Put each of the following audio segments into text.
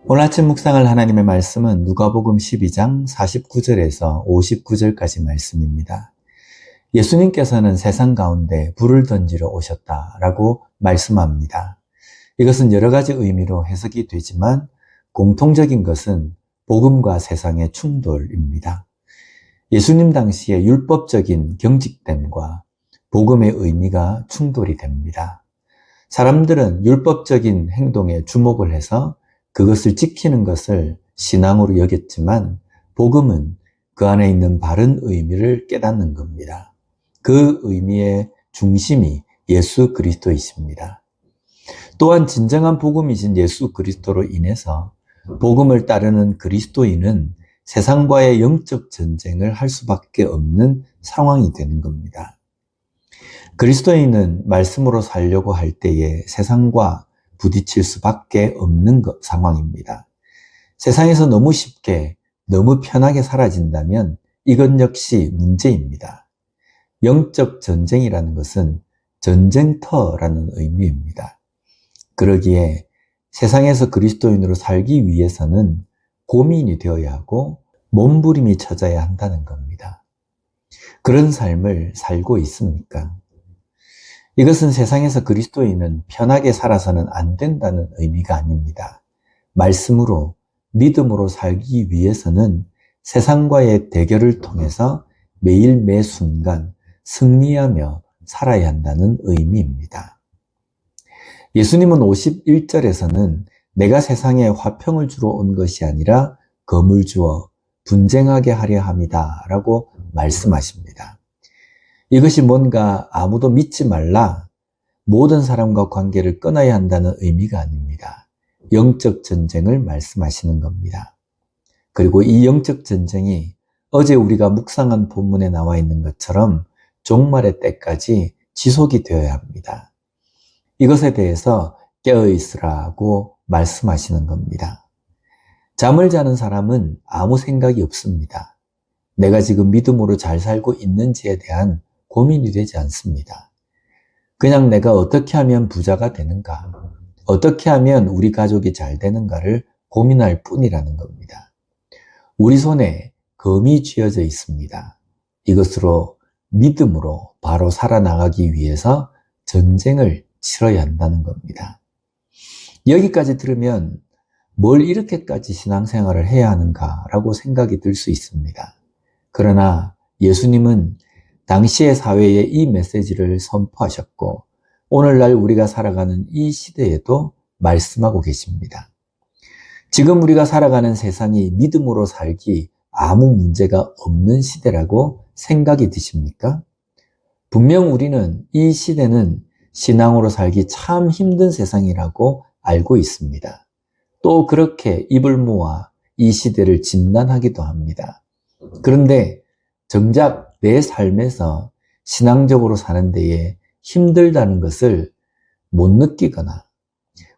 오늘 아침 묵상할 하나님의 말씀은 누가복음 12장 49절에서 59절까지 말씀입니다. 예수님께서는 세상 가운데 불을 던지러 오셨다라고 말씀합니다. 이것은 여러 가지 의미로 해석이 되지만 공통적인 것은 복음과 세상의 충돌입니다. 예수님 당시에 율법적인 경직됨과 복음의 의미가 충돌이 됩니다. 사람들은 율법적인 행동에 주목을 해서 그것을 지키는 것을 신앙으로 여겼지만 복음은 그 안에 있는 바른 의미를 깨닫는 겁니다. 그 의미의 중심이 예수 그리스도이십니다. 또한 진정한 복음이신 예수 그리스도로 인해서 복음을 따르는 그리스도인은 세상과의 영적 전쟁을 할 수밖에 없는 상황이 되는 겁니다. 그리스도인은 말씀으로 살려고 할 때에 세상과 부딪힐 수밖에 없는 상황입니다. 세상에서 너무 쉽게, 너무 편하게 사라진다면 이것 역시 문제입니다. 영적 전쟁이라는 것은 전쟁터라는 의미입니다. 그러기에 세상에서 그리스도인으로 살기 위해서는 고민이 되어야 하고 몸부림이 쳐져야 한다는 겁니다. 그런 삶을 살고 있습니까? 이것은 세상에서 그리스도인은 편하게 살아서는 안 된다는 의미가 아닙니다. 말씀으로, 믿음으로 살기 위해서는 세상과의 대결을 통해서 매일 매 순간 승리하며 살아야 한다는 의미입니다. 예수님은 51절에서는 내가 세상에 화평을 주러 온 것이 아니라 검을 주어 분쟁하게 하려 함이다 라고 말씀하십니다. 이것이 뭔가 아무도 믿지 말라, 모든 사람과 관계를 끊어야 한다는 의미가 아닙니다. 영적 전쟁을 말씀하시는 겁니다. 그리고 이 영적 전쟁이 어제 우리가 묵상한 본문에 나와 있는 것처럼 종말의 때까지 지속이 되어야 합니다. 이것에 대해서 깨어있으라고 말씀하시는 겁니다. 잠을 자는 사람은 아무 생각이 없습니다. 내가 지금 믿음으로 잘 살고 있는지에 대한 고민이 되지 않습니다. 그냥 내가 어떻게 하면 부자가 되는가, 어떻게 하면 우리 가족이 잘 되는가를 고민할 뿐이라는 겁니다. 우리 손에 검이 쥐어져 있습니다. 이것으로 믿음으로 바로 살아나가기 위해서 전쟁을 치러야 한다는 겁니다. 여기까지 들으면 뭘 이렇게까지 신앙생활을 해야 하는가라고 생각이 들 수 있습니다. 그러나 예수님은 당시의 사회에 이 메시지를 선포하셨고 오늘날 우리가 살아가는 이 시대에도 말씀하고 계십니다. 지금 우리가 살아가는 세상이 믿음으로 살기 아무 문제가 없는 시대라고 생각이 드십니까? 분명 우리는 이 시대는 신앙으로 살기 참 힘든 세상이라고 알고 있습니다. 또 그렇게 입을 모아 이 시대를 진단하기도 합니다. 그런데 정작 내 삶에서 신앙적으로 사는 데에 힘들다는 것을 못 느끼거나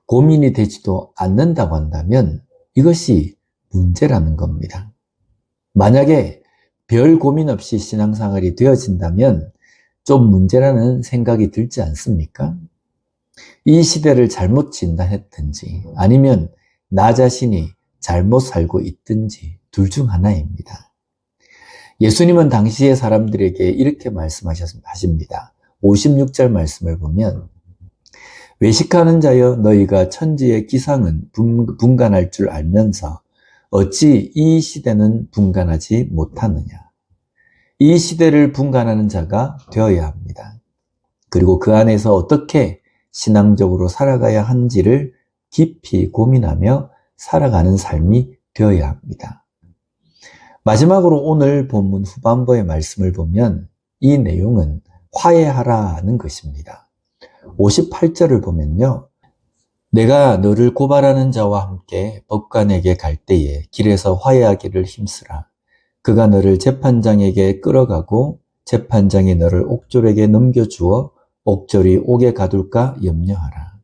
고민이 되지도 않는다고 한다면 이것이 문제라는 겁니다. 만약에 별 고민 없이 신앙생활이 되어진다면 좀 문제라는 생각이 들지 않습니까? 이 시대를 잘못 진단했든지 아니면 나 자신이 잘못 살고 있든지 둘 중 하나입니다. 예수님은 당시의 사람들에게 이렇게 말씀하십니다. 56절 말씀을 보면 외식하는 자여 너희가 천지의 기상은 분간할 줄 알면서 어찌 이 시대는 분간하지 못하느냐. 이 시대를 분간하는 자가 되어야 합니다. 그리고 그 안에서 어떻게 신앙적으로 살아가야 한지를 깊이 고민하며 살아가는 삶이 되어야 합니다. 마지막으로 오늘 본문 후반부의 말씀을 보면 이 내용은 화해하라는 것입니다. 58절을 보면요. 내가 너를 고발하는 자와 함께 법관에게 갈 때에 길에서 화해하기를 힘쓰라. 그가 너를 재판장에게 끌어가고 재판장이 너를 옥졸에게 넘겨주어 옥졸이 옥에 가둘까 염려하라.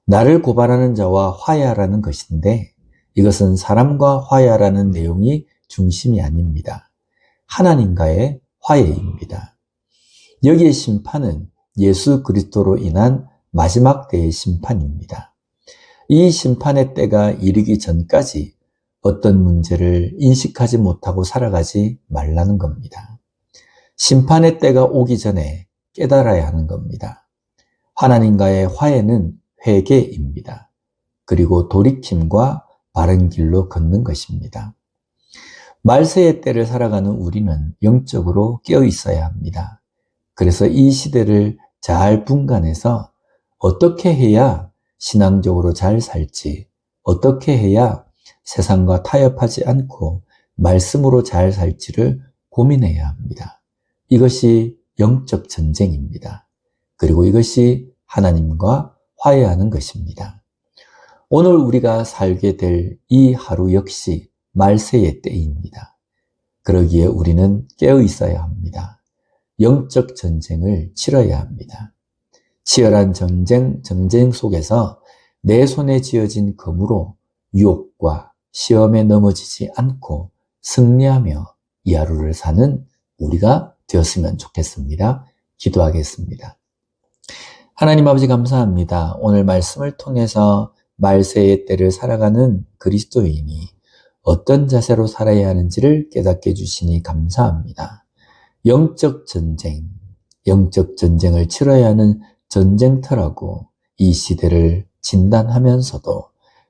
나를 고발하는 자와 화해하라는 것인데 이것은 사람과 화해하라는 내용이 중심이 아닙니다. 하나님과의 화해입니다. 여기의 심판은 예수 그리스도로 인한 마지막 때의 심판입니다. 이 심판의 때가 이르기 전까지 어떤 문제를 인식하지 못하고 살아가지 말라는 겁니다. 심판의 때가 오기 전에 깨달아야 하는 겁니다. 하나님과의 화해는 회개입니다. 그리고 돌이킴과 바른 길로 걷는 것입니다. 말세의 때를 살아가는 우리는 영적으로 깨어 있어야 합니다. 그래서 이 시대를 잘 분간해서 어떻게 해야 신앙적으로 잘 살지, 어떻게 해야 세상과 타협하지 않고 말씀으로 잘 살지를 고민해야 합니다. 이것이 영적 전쟁입니다. 그리고 이것이 하나님과 화해하는 것입니다. 오늘 우리가 살게 될 이 하루 역시 말세의 때입니다. 그러기에 우리는 깨어 있어야 합니다. 영적 전쟁을 치러야 합니다. 치열한 전쟁 속에서 내 손에 쥐어진 검으로 유혹과 시험에 넘어지지 않고 승리하며 이 하루를 사는 우리가 되었으면 좋겠습니다. 기도하겠습니다. 하나님 아버지 감사합니다. 오늘 말씀을 통해서 말세의 때를 살아가는 그리스도인이 어떤 자세로 살아야 하는지를 깨닫게 해주시니 감사합니다. 영적 전쟁을 치러야 하는 전쟁터라고 이 시대를 진단하면서도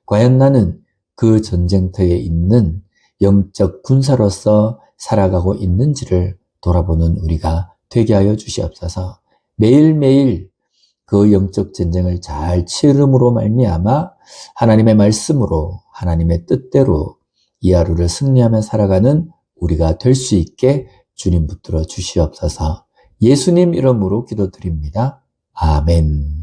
과연 나는 그 전쟁터에 있는 영적 군사로서 살아가고 있는지를 돌아보는 우리가 되게 하여 주시옵소서. 매일매일 그 영적 전쟁을 잘 치름으로 말미암아 하나님의 말씀으로 하나님의 뜻대로 이 하루를 승리하며 살아가는 우리가 될 수 있게 주님 붙들어 주시옵소서. 예수님 이름으로 기도드립니다. 아멘.